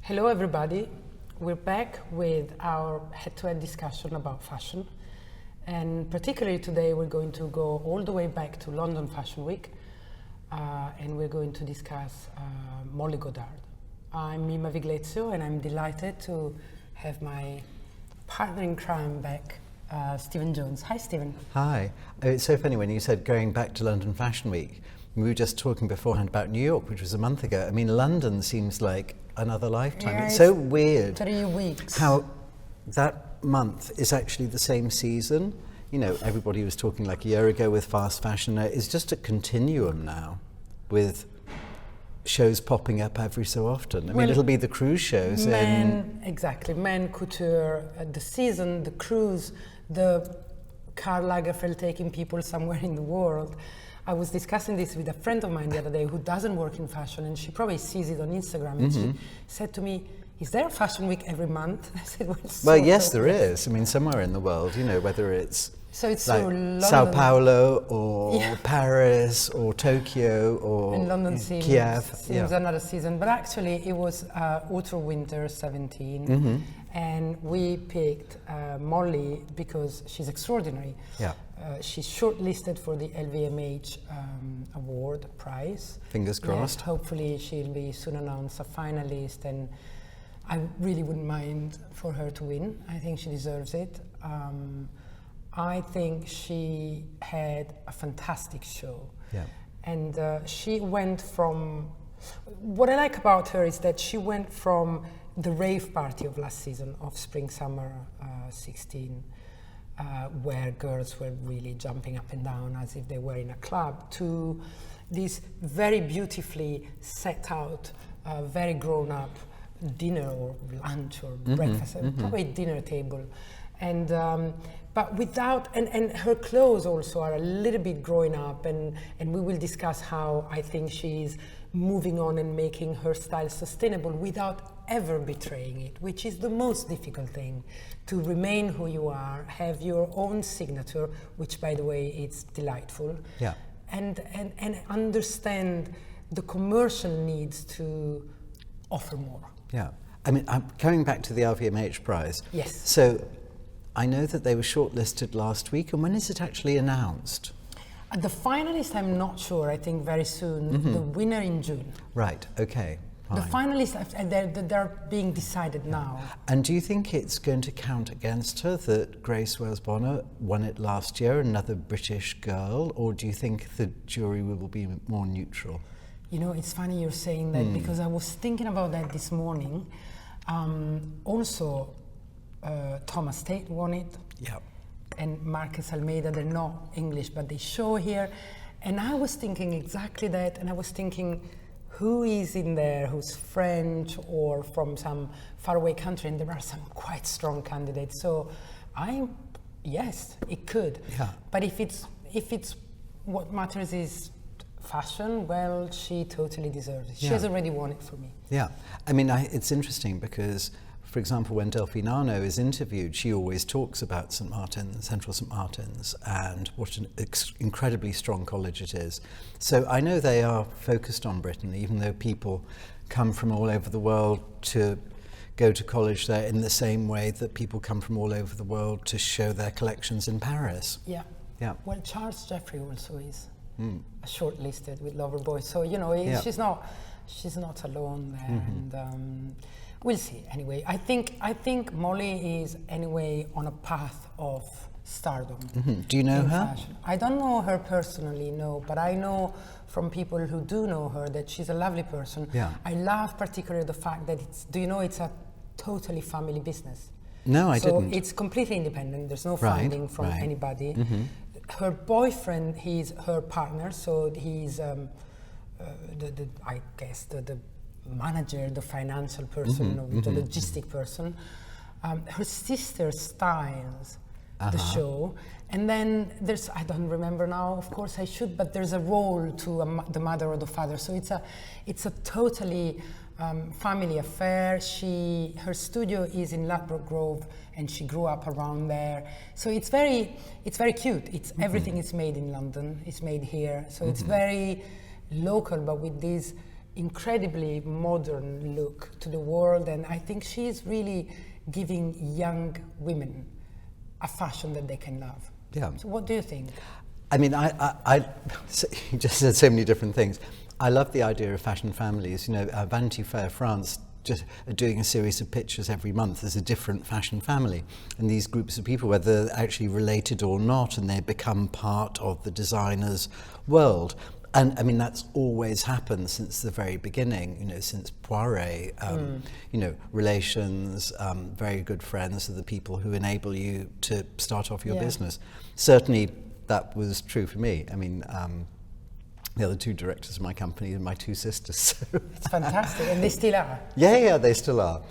Hello everybody, we're back with our head-to-head discussion about fashion, and particularly today we're going to go all the way back to London Fashion Week, and we're going to discuss Molly Goddard. I'm Mimma Viglezio, and I'm delighted to have my partner in crime back, Stephen Jones. Hi Stephen. Hi. It's so funny when you said going back to London Fashion Week. We were just talking beforehand about New York, which was a month ago. I mean, London seems like another lifetime. Yeah, it's so weird 3 weeks. how that month is actually the same season. You know, everybody was talking like a year ago with fast fashion. It's just a continuum now with shows popping up every so often. I mean, it'll be the cruise shows. Exactly. Men, couture, the season, the cruise, the Karl Lagerfeld taking people somewhere in the world. I was discussing this with a friend of mine the other day who doesn't work in fashion, and she probably sees it on Instagram, and she said to me, is there a fashion week every month? I said, well, yes, there is. I mean, somewhere in the world, you know, whether it's like Sao Paulo or Paris or Tokyo or and London Kiev. Seems another season, but actually it was Autumn-Winter 17, and we picked Molly because she's extraordinary. Yeah. She's shortlisted for the LVMH award prize. Fingers crossed. Yes, hopefully she'll be soon announced a finalist, and I really wouldn't mind for her to win. I think she deserves it. I think she had a fantastic show. Yeah. And she went from, what I like about her is that she went from the rave party of last season, of Spring-Summer 16, where girls were really jumping up and down as if they were in a club, to this very beautifully set out, very grown up dinner or lunch or breakfast, probably dinner table. And but without, and her clothes also are a little bit growing up, and we will discuss how I think she's moving on and making her style sustainable without ever betraying it, which is the most difficult thing, to remain who you are, have your own signature, which by the way, it's delightful. Yeah. And understand the commercial needs to offer more. Yeah. I mean, I'm coming back to the LVMH prize. Yes. So I know that they were shortlisted last week, and when is it actually announced? The finalist, I'm not sure. I think very soon. The winner in June. Right. Okay. Fine. The finalists, they're being decided now. And do you think it's going to count against her that Grace Wales-Bonner won it last year, another British girl, or do you think the jury will be more neutral? You know, it's funny you're saying that, because I was thinking about that this morning. Also, Thomas Tate won it. Yeah. And Marcus Almeida, they're not English, but they show here. And I was thinking exactly that, and I was thinking, who is in there who's French or from some faraway country? And there are some quite strong candidates. So yes, it could. Yeah. But if it's what matters is fashion, well, she totally deserves it. She has already won it for me. Yeah. I mean, it's interesting because, for example, when Delphine Arnault is interviewed, she always talks about St. Martin's, Central St. Martin's, and what an incredibly strong college it is. So I know they are focused on Britain, even though people come from all over the world to go to college there in the same way that people come from all over the world to show their collections in Paris. Yeah. Yeah. Well, Charles Jeffrey also is shortlisted with Loverboy. So, you know, she's not alone there. And we'll see. Anyway, I think Molly is anyway on a path of stardom. Do you know her? Fashion. I don't know her personally, no, but I know from people who do know her that she's a lovely person. Yeah. I love particularly the fact that it's a totally family business. No, I didn't. So it's completely independent. There's no funding from anybody. Her boyfriend, he's her partner, so he's the manager, the financial person, the logistic person. Her sister styles the show, and then there's, I don't remember now, of course I should, but there's a role to the mother or the father. So it's a totally family affair. Her studio is in Ladbroke Grove, and she grew up around there. So it's very cute. It's everything is made in London. It's made here. So it's very local, but with this incredibly modern look to the world, and I think she's really giving young women a fashion that they can love. Yeah. So what do you think? I mean, you just said so many different things. I love the idea of fashion families. You know, Vanity Fair France just are doing a series of pictures every month as a different fashion family. And these groups of people, whether they're actually related or not, and they become part of the designer's world. And I mean, that's always happened since the very beginning, you know, since Poiret, you know, relations, very good friends are the people who enable you to start off your business. Certainly that was true for me. I mean, the other two directors of my company are my two sisters. So. It's fantastic, and they still are. Yeah, they still are.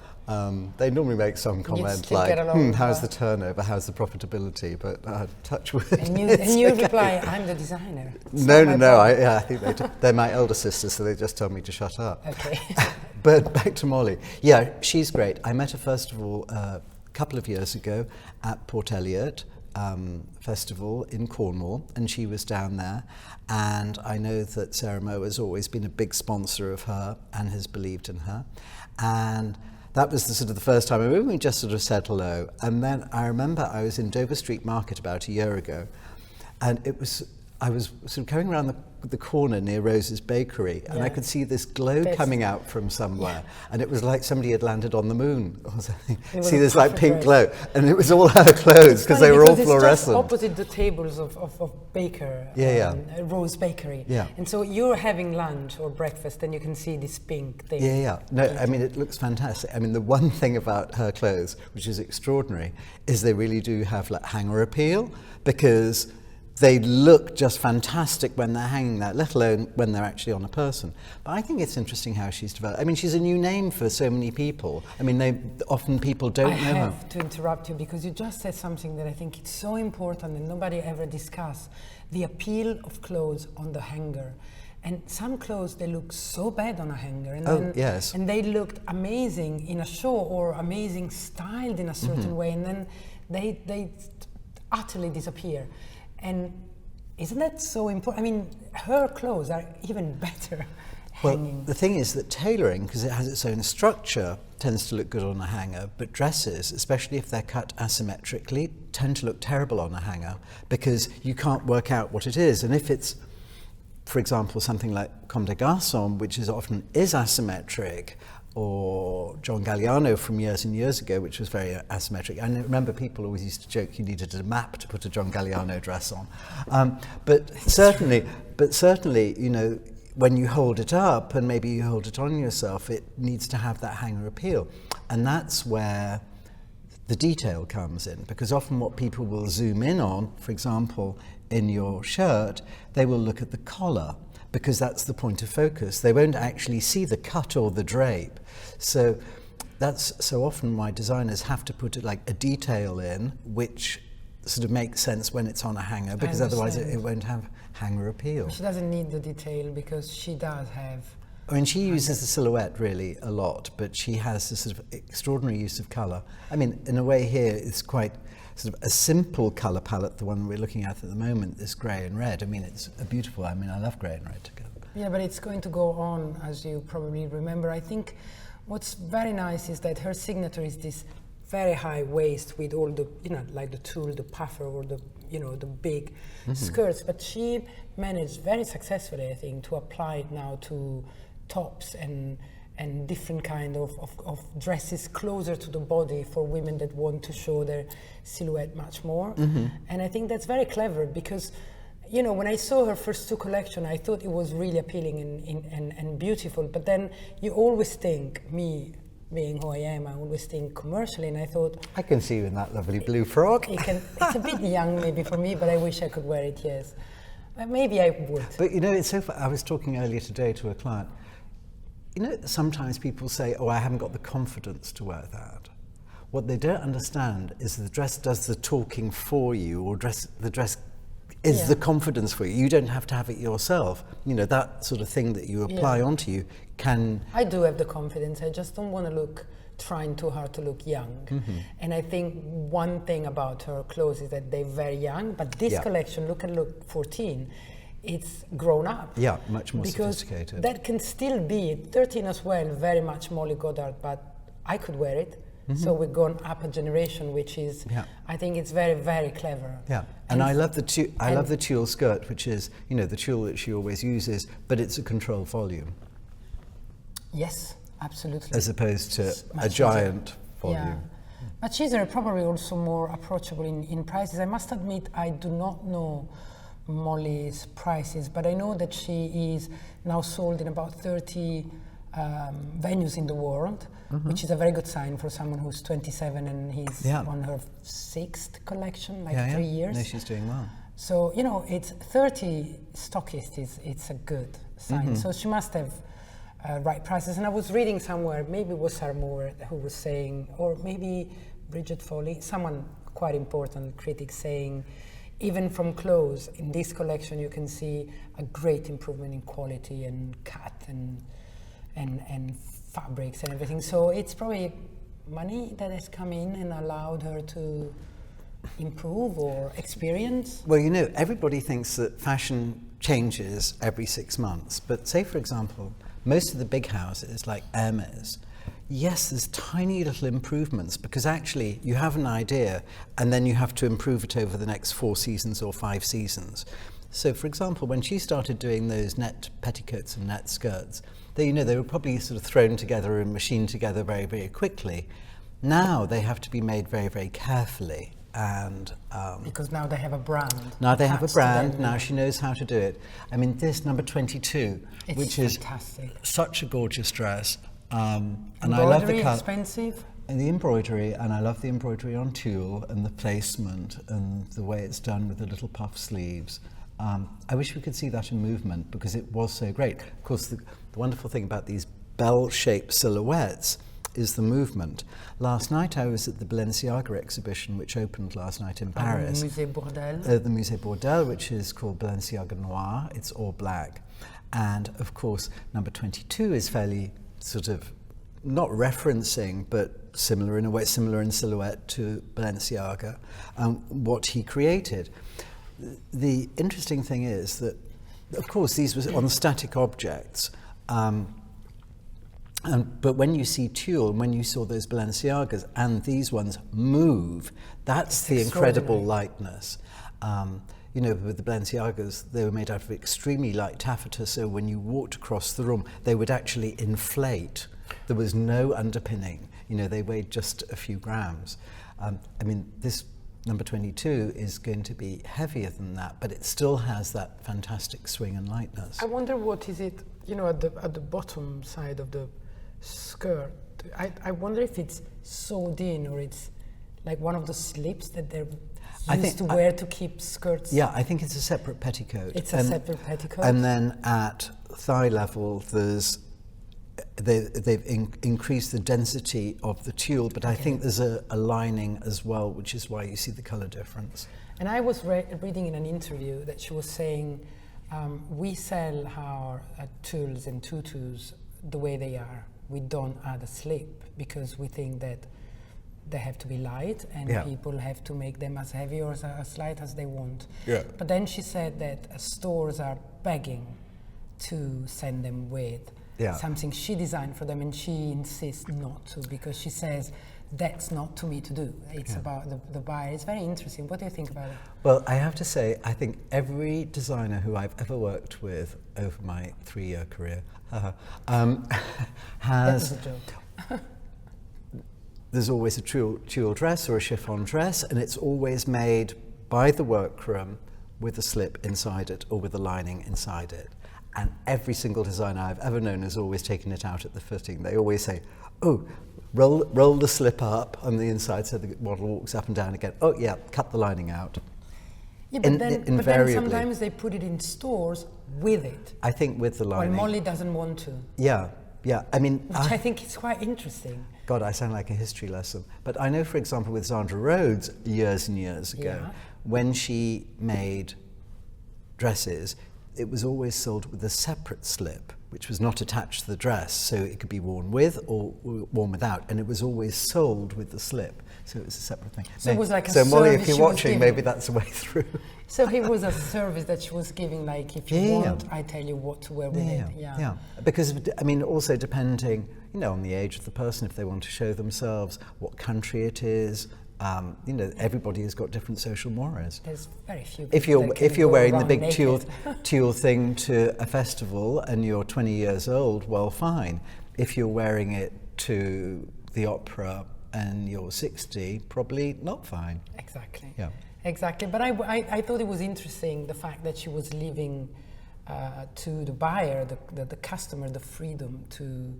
They normally make some comment like, how's the turnover, how's the profitability, but touch wood. And you reply, I'm the designer. No, I think they're my elder sisters, so they just tell me to shut up. Okay. But back to Molly. Yeah, she's great. I met her first of all a couple of years ago at Port Eliot Festival in Cornwall, and she was down there. And I know that Sarah Moe has always been a big sponsor of her and has believed in her. And that was the first time. I mean, we just sort of said hello. And then I remember I was in Dover Street Market about a year ago, and I was sort of coming around the corner near Rose's Bakery, and I could see this glow coming out from somewhere, and it was like somebody had landed on the moon or something. See this like pink glow, and it was all her clothes because they were all fluorescent. It's just opposite the tables of Baker, Rose Bakery. Yeah. And so you're having lunch or breakfast, and you can see this pink thing. Yeah. No, I mean, it looks fantastic. I mean, the one thing about her clothes, which is extraordinary, is they really do have like hanger appeal, because they look just fantastic when they're hanging there, let alone when they're actually on a person. But I think it's interesting how she's developed. I mean, she's a new name for so many people. I mean, often people don't know her. I have to interrupt you because you just said something that I think it's so important and nobody ever discuss. The appeal of clothes on the hanger. And some clothes, they look so bad on a hanger. And and they looked amazing in a show or amazing styled in a certain way, and then they utterly disappear. And isn't that so important? I mean, her clothes are even better hanging. Well, the thing is that tailoring, because it has its own structure, tends to look good on a hanger, but dresses, especially if they're cut asymmetrically, tend to look terrible on a hanger because you can't work out what it is. And if it's, for example, something like Comme des Garçons, which often is asymmetric, or John Galliano from years and years ago, which was very asymmetric. And I remember people always used to joke you needed a map to put a John Galliano dress on. But certainly, you know, when you hold it up and maybe you hold it on yourself, it needs to have that hanger appeal. And that's where the detail comes in, because often what people will zoom in on, for example, in your shirt, they will look at the collar, because that's the point of focus. They won't actually see the cut or the drape. So that's so often why designers have to put it like a detail in, which sort of makes sense when it's on a hanger, because otherwise it won't have hanger appeal. She doesn't need the detail because she does have. I mean, she uses the silhouette really a lot, but she has this sort of extraordinary use of colour. I mean, in a way here, it's quite sort of a simple colour palette, the one we're looking at the moment, this grey and red. I mean, it's a beautiful, I mean, I love grey and red together. Yeah, but it's going to go on, as you probably remember. I think what's very nice is that her signature is this very high waist with all the, you know, like the tulle, the puffer, or the, you know, the big skirts. But she managed very successfully, I think, to apply it now to tops and different kind of dresses closer to the body for women that want to show their silhouette much more. And I think that's very clever because, you know, when I saw her first two collections, I thought it was really appealing and beautiful. But then you always think, me being who I am, I always think commercially, and I thought... I can see you in that lovely blue frock. It's a bit young maybe for me, but I wish I could wear it, yes. But maybe I would. But you know, it's so I was talking earlier today to a client. You know, sometimes people say, oh, I haven't got the confidence to wear that. What they don't understand is the dress does the talking for you, or the dress is the confidence for you. You don't have to have it yourself. You know, that sort of thing that you apply onto you can... I do have the confidence. I just don't want to look, trying too hard to look young. And I think one thing about her clothes is that they're very young, but this collection, look 14, it's grown up. Yeah, much more because sophisticated. That can still be 13 as well, very much Molly Goddard, but I could wear it. So we've gone up a generation, which is, I think it's very, very clever. Yeah, and I love the I love the tulle skirt, which is, you know, the tulle that she always uses, but it's a controlled volume. Yes, absolutely. As opposed to a giant volume. Yeah. But she's probably also more approachable in prices. I must admit, I do not know Molly's prices, but I know that she is now sold in about 30 venues in the world, which is a very good sign for someone who's 27 and he's on her 6th collection, like 3 years. No, she's doing well. So, you know, it's 30 stockists, it's a good sign. So she must have right prices. And I was reading somewhere, maybe it was Sarah Moore who was saying, or maybe Bridget Foley, someone quite important critic saying, even from clothes, in this collection you can see a great improvement in quality and cut and fabrics and everything. So it's probably money that has come in and allowed her to improve or experience. Well, you know, everybody thinks that fashion changes every 6 months, but say, for example, most of the big houses like Hermes, yes, there's tiny little improvements because actually you have an idea and then you have to improve it over the next 4 seasons or 5 seasons. So, for example, when she started doing those net petticoats and net skirts, they were probably sort of thrown together and machined together very, very quickly. Now they have to be made very, very carefully. And because now they have a brand. Now they have a brand. Now she knows how to do it. I mean, this number 22, which is fantastic. Such a gorgeous dress. And embroidery, I love the color. Expensive. And the embroidery, and I love the embroidery on tulle and the placement and the way it's done with the little puff sleeves. I wish we could see that in movement because it was so great. Of course, the wonderful thing about these bell-shaped silhouettes is the movement. Last night I was at the Balenciaga exhibition, which opened last night in Paris. The Musée Bourdelle. The Musée Bourdelle, which is called Balenciaga Noir. It's all black. And of course, number 22 is fairly sort of not referencing, but similar in a way, similar in silhouette to Balenciaga, what he created. The interesting thing is that, of course, these were on static objects, but when you see tulle, when you saw those Balenciagas and these ones move, that's the incredible lightness. You know, with the Balenciagas, they were made out of extremely light taffeta, so when you walked across the room, they would actually inflate. There was no underpinning. You know, they weighed just a few grams. I mean, this number 22 is going to be heavier than that, but it still has that fantastic swing and lightness. I wonder what is it, you know, at the bottom side of the skirt. I wonder if it's sewed in or it's like one of the slips that they're used to wear to keep skirts. Yeah, I think it's a separate petticoat. It's a separate petticoat. And then at thigh level, they've increased the density of the tulle, but I think there's a lining as well, which is why you see the color difference. And I was reading in an interview that she was saying, we sell our tulles and tutus the way they are. We don't add a slip because we think that they have to be light and people have to make them as heavy or as light as they want. Yeah. But then she said that stores are begging to send them with something she designed for them, and she insists not to because she says that's not to me to do. It's about the buyer. It's very interesting. What do you think about it? Well, I have to say, I think every designer who I've ever worked with over my 3-year career has... That was a joke. There's always a tulle dress or a chiffon dress, and it's always made by the workroom with a slip inside it or with a lining inside it. And every single designer I've ever known has always taken it out at the fitting. They always say, oh, roll the slip up on the inside so the model walks up and down again. Oh yeah, cut the lining out. Yeah, but then sometimes they put it in stores with it. I think with the lining. Well, Molly doesn't want to. Yeah. I mean, which I think is quite interesting. God, I sound like a history lesson. But I know, for example, with Zandra Rhodes years and years ago, when she made dresses, it was always sold with a separate slip, which was not attached to the dress, so it could be worn with or worn without, and it was always sold with the slip, so it was a separate thing. So it was like a so Molly, service if you're she was watching, giving. maybe that's the way through. So it was a service that she was giving, like, if you want, I tell you what to wear with it. Yeah, because, I mean, also depending, you know, on the age of the person, if they want to show themselves, what country it is, you know, everybody has got different social mores. There's very few If people you're that can if you're go wearing the around big naked. tulle thing to a festival and you're 20 years old, well, fine. If you're wearing it to the opera and you're 60, probably not fine. Exactly. Yeah. Exactly. But I thought it was interesting, the fact that she was leaving to the buyer, the customer, the freedom to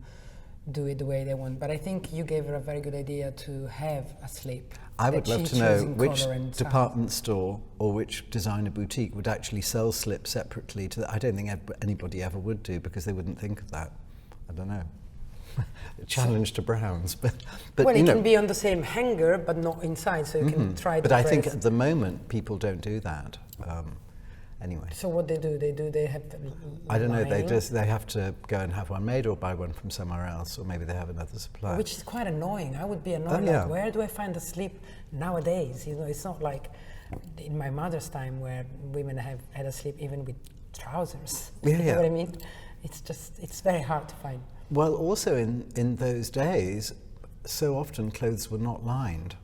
do it the way they want. But I think you gave her a very good idea to have a slip. I would love to know which colour and department store or which designer boutique would actually sell slips separately to I don't think anybody ever would do, because they wouldn't think of that. I don't know. A challenge to Browns, but well, you it know, can be on the same hanger, but not inside, so you can try. But the I think dress. at the moment people don't do that. Anyway. So what they do? They have. I don't know. lining, They have to go and have one made or buy one from somewhere else, or maybe they have another supplier. which is quite annoying. I would be annoyed. yeah. Like, where do I find a slip nowadays? You know, it's not like in my mother's time where women have had a slip even with trousers. Yeah, You yeah. know what I mean? It's very hard to find. Well, also in those days, so often clothes were not lined.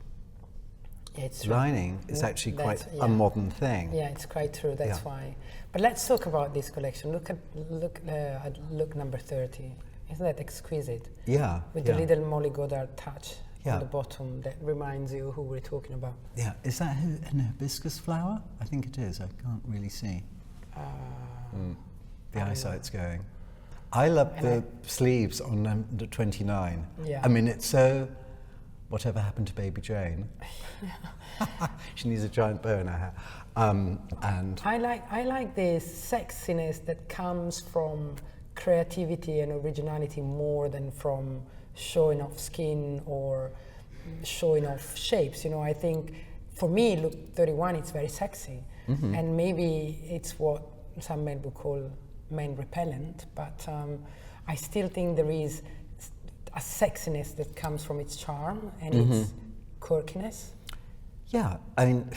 Yeah, it's true. Lining is actually quite That's- yeah. a modern thing. Yeah, it's quite true. That's Yeah. why. But let's talk about this collection. Look at look number 30. Isn't that exquisite? Yeah. With yeah. the little Molly Goddard touch Yeah. on the bottom that reminds you who we're talking about. Yeah. Is that an hibiscus flower? I think it is. I can't really see. The eyesight's going. I love the sleeves on number 29. Yeah. I mean, it's so. Whatever happened to Baby Jane? She needs a giant bow in her hair. And I like this sexiness that comes from creativity and originality more than from showing off skin or showing off shapes. You know, I think for me, look 31, it's very sexy, and maybe it's what some men would call men repellent, but I still think there is a sexiness that comes from its charm and its quirkiness. yeah, I mean,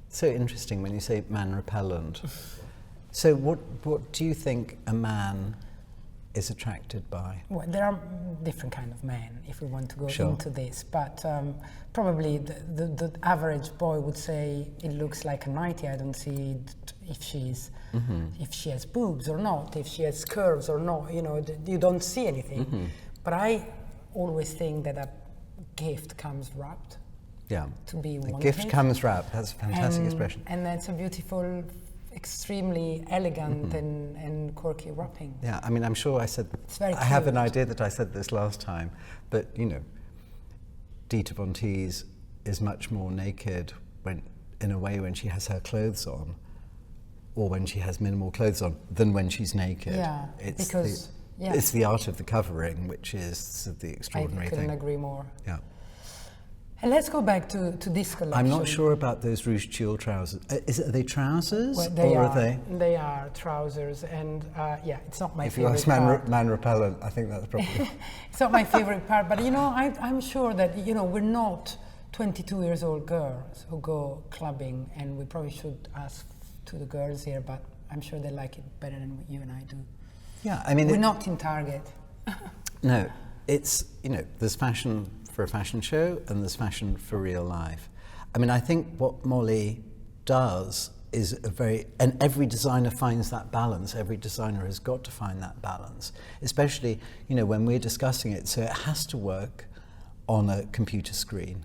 so interesting when you say man repellent. So what do you think a man is attracted by? Well, there are different kind of men, if we want to go Sure. into this, but probably the average boy would say it looks like a 90. I don't see if she's if she has boobs or not, if she has curves or not. You know, you don't see anything. But I always think that a gift comes wrapped Yeah. to be A wanted. gift comes wrapped. That's a fantastic expression. And that's a beautiful, extremely elegant and quirky wrapping. Yeah, I mean, I'm sure I said. It's very I have an cute. idea that I said this last time, but you know, Dita Von Teese is much more naked in a way when she has her clothes on, or when she has minimal clothes on, than when she's naked. Yeah, it's because it's the art of the covering, which is the I extraordinary couldn't thing. agree more. Yeah. And let's go back to this collection. I'm not sure about those ruche tulle trousers. Are they trousers, Well, they or are. are they? They are trousers, and yeah, it's not my If you favorite ask part. man repellent, I think that's probably. It's not my favorite part, but you know, I'm sure that we're not 22 years old girls who go clubbing, and we probably should ask to the girls here, but I'm sure they like it better than what you and I do. Yeah, I mean, We're not in Target. No, it's, there's fashion for a fashion show and there's fashion for real life. I mean, I think what Molly does is and every designer finds that balance. Every designer has got to find that balance, especially, when we're discussing it. So it has to work on a computer screen.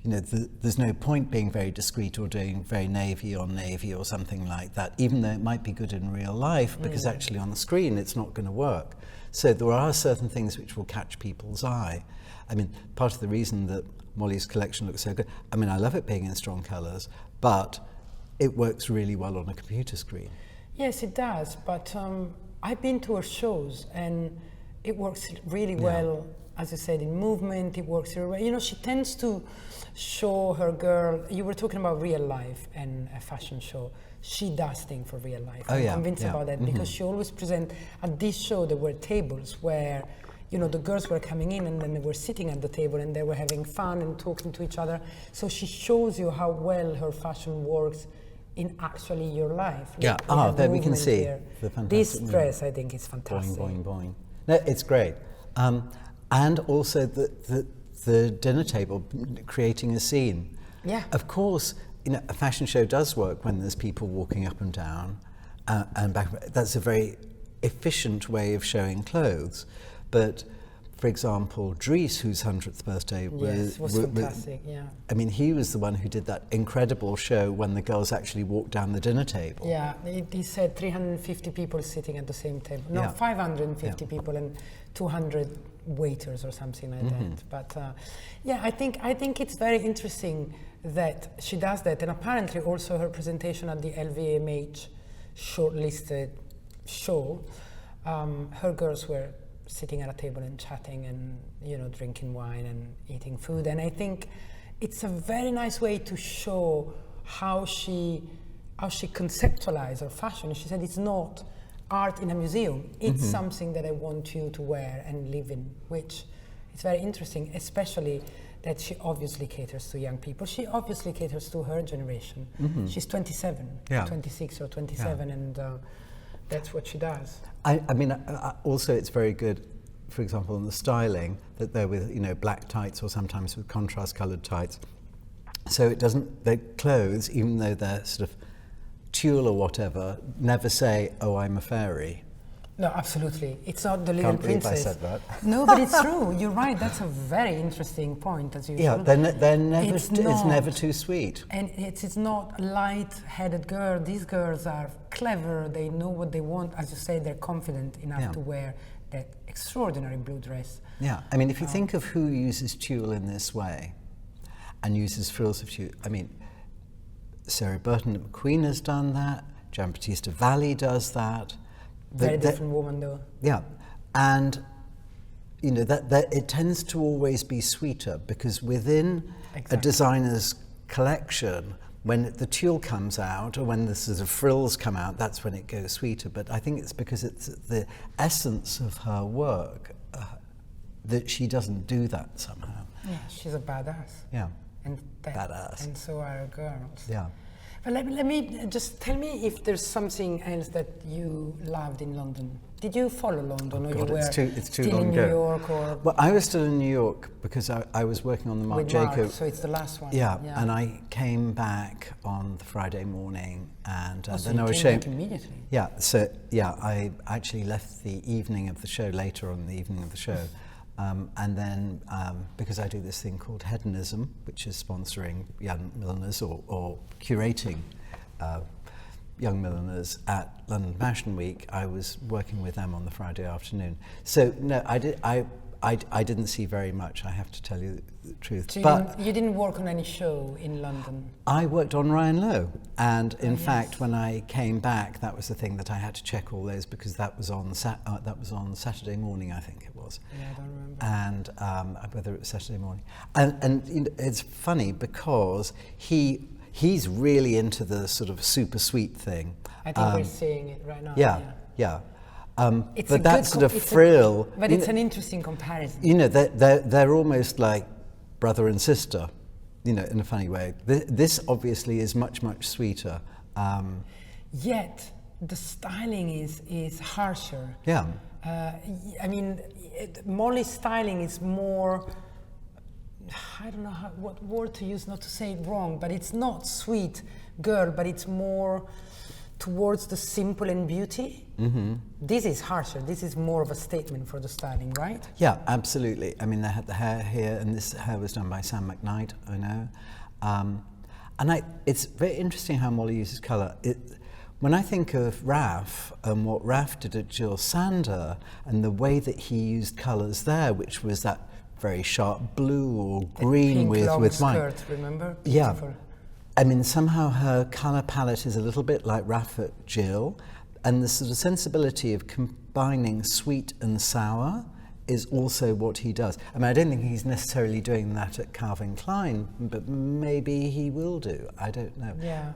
There's no point being very discreet or doing very navy on navy or something like that, even though it might be good in real life, because actually on the screen it's not going to work. So there are certain things which will catch people's eye. I mean, part of the reason that Molly's collection looks so good, I mean, I love it being in strong colours, but it works really well on a computer screen. Yes, it does, but I've been to her shows and it works really well. As you said, in movement, it works really well. She tends to show her girl, you were talking about real life and a fashion show. she does things for real life. Oh, I'm yeah, convinced yeah. about that because she always present at this show there were tables where, you know, the girls were coming in and then they were sitting at the table and they were having fun and talking to each other. So she shows you how well her fashion works in actually your life. Yeah, there we can see the fantastic this dress, I think, is fantastic. Boing, boing, boing. No, it's great. And also the dinner table, creating a scene. Yeah. Of course, you know, a fashion show does work when there's people walking up and down and back. That's a very efficient way of showing clothes. But, for example, Dries, whose 100th birthday was fantastic, yeah. I mean, he was the one who did that incredible show when the girls actually walked down the dinner table. Yeah, he said 350 people sitting at the same table. No, 550 people and 200 waiters or something like that. But yeah, I think it's very interesting that she does that, and apparently also her presentation at the LVMH shortlisted show, her girls were sitting at a table and chatting and, you know, drinking wine and eating food, and I think it's a very nice way to show how she conceptualized her fashion. She said it's not art in a museum, it's something that I want you to wear and live in, which is very interesting, especially that she obviously caters to young people. She obviously caters to her generation. She's 27, 26 or 27, and that's what she does. I mean, also it's very good, for example, in the styling, that they're with, you know, black tights or sometimes with contrast-coloured tights. So it doesn't, their clothes, even though they're sort of tulle or whatever, never say, "Oh, I'm a fairy." No, absolutely. It's not the little Can't believe princess. I said that. No, but it's true. You're right. That's a very interesting point, as usual. Yeah, they're never. It's never too sweet. And it's not a light-headed girl. These girls are clever. They know what they want. As you say, they're confident enough to wear that extraordinary blue dress. Yeah, I mean, if you think of who uses tulle in this way, and uses frills of tulle, I mean, Sarah Burton McQueen has done that. Giambattista Valli does that. Very different woman, though. Yeah, and you know that it tends to always be sweeter because within a designer's collection, when the tulle comes out or when the sort of frills come out, that's when it goes sweeter. But I think it's because it's the essence of her work that she doesn't do that somehow. Yeah, she's a badass. Yeah, and badass. And so are her girls. Yeah. But let me just tell me if there's something else that you loved in London. Did you follow London, or God, you were it's too still long in ago. New York? Or Well, I was still in New York because I was working on the Marc with Jacobs. Mark, so it's the last one. Yeah, and I came back on the Friday morning, and so then you I was came back showing. immediately. Yeah, so yeah, I actually left the evening of the show, later on the evening of the show. And then, because I do this thing called Hedonism, which is sponsoring young milliners or curating young milliners at London Fashion Week, I was working with them on the Friday afternoon. So no, I didn't see very much, I have to tell you the truth. So you didn't work on any show in London? I worked on Ryan Lowe, and in fact, when I came back, that was the thing that I had to check all those because that was on Saturday morning, I think it was. Yeah, I don't remember. And whether it was Saturday morning, and you know, it's funny because he's really into the sort of super sweet thing. I think we're seeing it right now. Yeah. It's but that sort of frill. But it's an interesting comparison. You know, they're almost like brother and sister, you know, in a funny way. This obviously is much, much sweeter. Yet the styling is harsher. Yeah. I mean, Molly's styling is more, I don't know what word to use not to say it wrong, but it's not sweet girl, but it's more towards the simple and beauty. This is harsher. This is more of a statement for the styling, right? Yeah, absolutely. I mean, they had the hair here, and this hair was done by Sam McKnight, I know. And it's very interesting how Molly uses colour. When I think of Raf and what Raf did at Jill Sander and the way that he used colours there, which was that very sharp blue or green with long wine. skirt, remember? Beautiful. Yeah. I mean, somehow her colour palette is a little bit like Raf at Jill, and the sort of sensibility of combining sweet and sour is also what he does. I mean, I don't think he's necessarily doing that at Calvin Klein, but maybe he will do. I don't know. Yeah.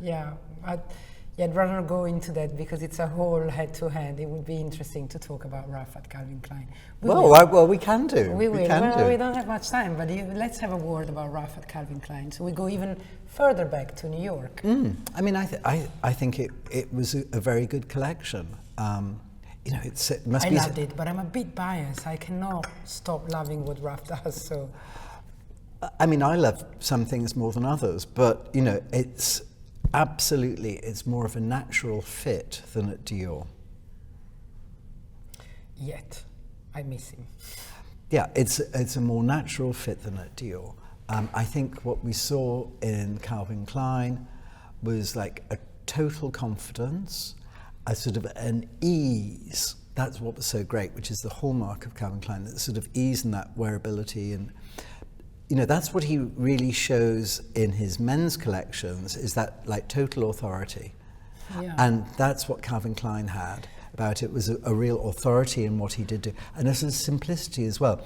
Yeah, I'd rather go into that because it's a whole head-to-head. It would be interesting to talk about Raf at Calvin Klein. Well, we can do. We will. can well, do. we don't have much time, but let's have a word about Raf at Calvin Klein. So we go even further back to New York. I mean, I think it was a very good collection. You know, it must I be. loved it, but I'm a bit biased. I cannot stop loving what Raf does. So, I mean, I love some things more than others, but you know, it's more of a natural fit than at Dior. Yet, I miss him. Yeah, it's a more natural fit than at Dior. I think what we saw in Calvin Klein was like a total confidence, a sort of an ease. That's what was so great, which is the hallmark of Calvin Klein, that sort of ease and that wearability. And, you know, that's what he really shows in his men's collections, is that like total authority. Yeah. And that's what Calvin Klein had about it, was a real authority in what he did do. And there's a simplicity as well.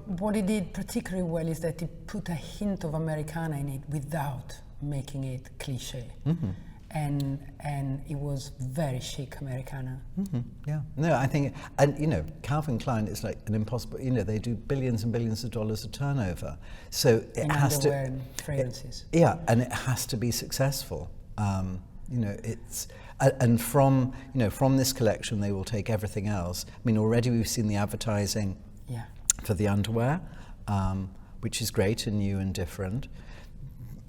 What he did particularly well is that he put a hint of Americana in it without making it cliche. Mm-hmm. And it was very chic Americana. Mm-hmm. Yeah. No, I think, and you know, Calvin Klein is like an impossible, you know, they do billions and billions of dollars of turnover. So it has to. And fragrances. Yeah, and it has to be successful. You know, it's, and from this collection, they will take everything else. I mean, already we've seen the advertising for the underwear, which is great and new and different.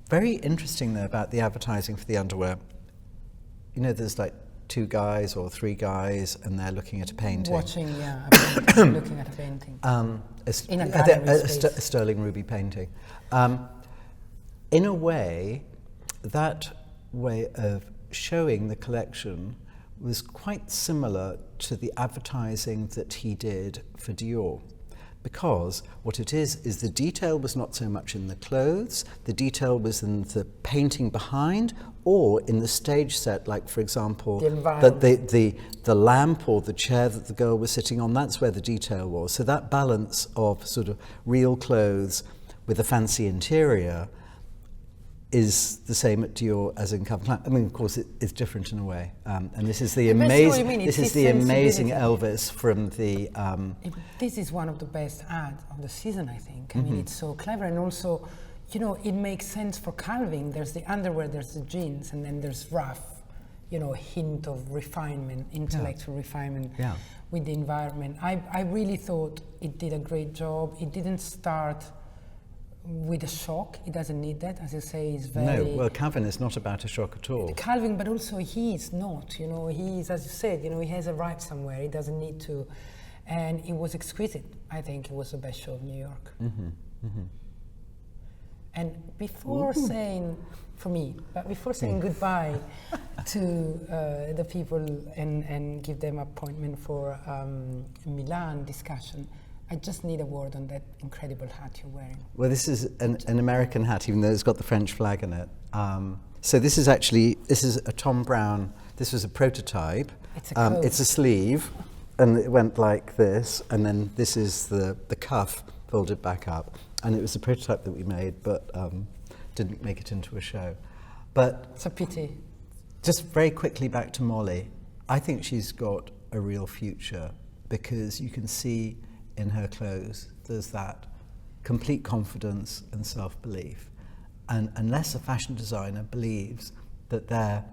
Very interesting, though, about the advertising for the underwear. You know, there's like 2 guys or 3 guys, and they're looking at a painting. Watching, a painting, looking at a painting. In a gallery space. A sterling ruby painting. In a way, that way of showing the collection was quite similar to the advertising that he did for Dior. Because what it is the detail was not so much in the clothes, the detail was in the painting behind, or in the stage set, like for example, the lamp or the chair that the girl was sitting on, that's where the detail was. So that balance of sort of real clothes with a fancy interior is the same at Dior as in Calvin Klein. I mean, of course, it's different in a way. And this is the amazing Elvis from the. This is one of the best ads of the season, I think. I mean, it's so clever, and also, you know, it makes sense for Calvin. There's the underwear, there's the jeans, and then there's Raf. You know, a hint of refinement, intellectual refinement with the environment. I really thought it did a great job. It didn't start with a shock. It doesn't need that, as you say. He's very. No, well, Calvin is not about a shock at all. Calvin, but also he's not. You know, he's, as you said, you know, he has arrived somewhere. He doesn't need to, and it was exquisite. I think it was the best show of New York. Mm-hmm. Mm-hmm. And before saying, for me, but before saying goodbye to the people and give them appointment for Milan discussion, I just need a word on that incredible hat you're wearing. Well, this is an American hat, even though it's got the French flag in it. So this is a Tom Brown. This was a prototype. It's a coat. It's a sleeve, and it went like this, and then this is the cuff folded back up. And it was a prototype that we made, but didn't make it into a show. But it's a pity. Just very quickly back to Molly. I think she's got a real future, because you can see in her clothes there's that complete confidence and self-belief. And unless a fashion designer believes that they're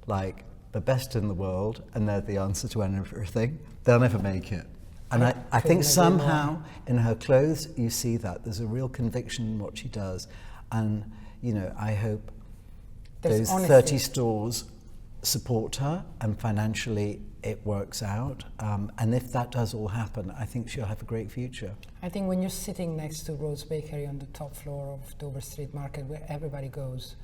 like the best in the world and they're the answer to everything, they'll never make it. And I think somehow in her clothes you see that. There's a real conviction in what she does. And, you know, I hope those 30 stores support her and financially it works out. And if that does all happen, I think she'll have a great future. I think when you're sitting next to Rose Bakery on the top floor of Dover Street Market, where everybody goes,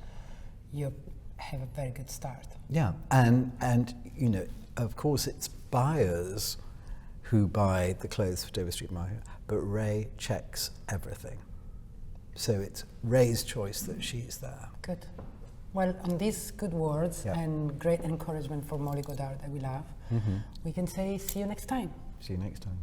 you have a very good start. Yeah, and you know, of course it's buyers who buy the clothes for Dover Street Market, but Ray checks everything. So it's Ray's choice that she's there. Good. Well, on these good words and great encouragement for Molly Goddard that we love, we can say see you next time. See you next time.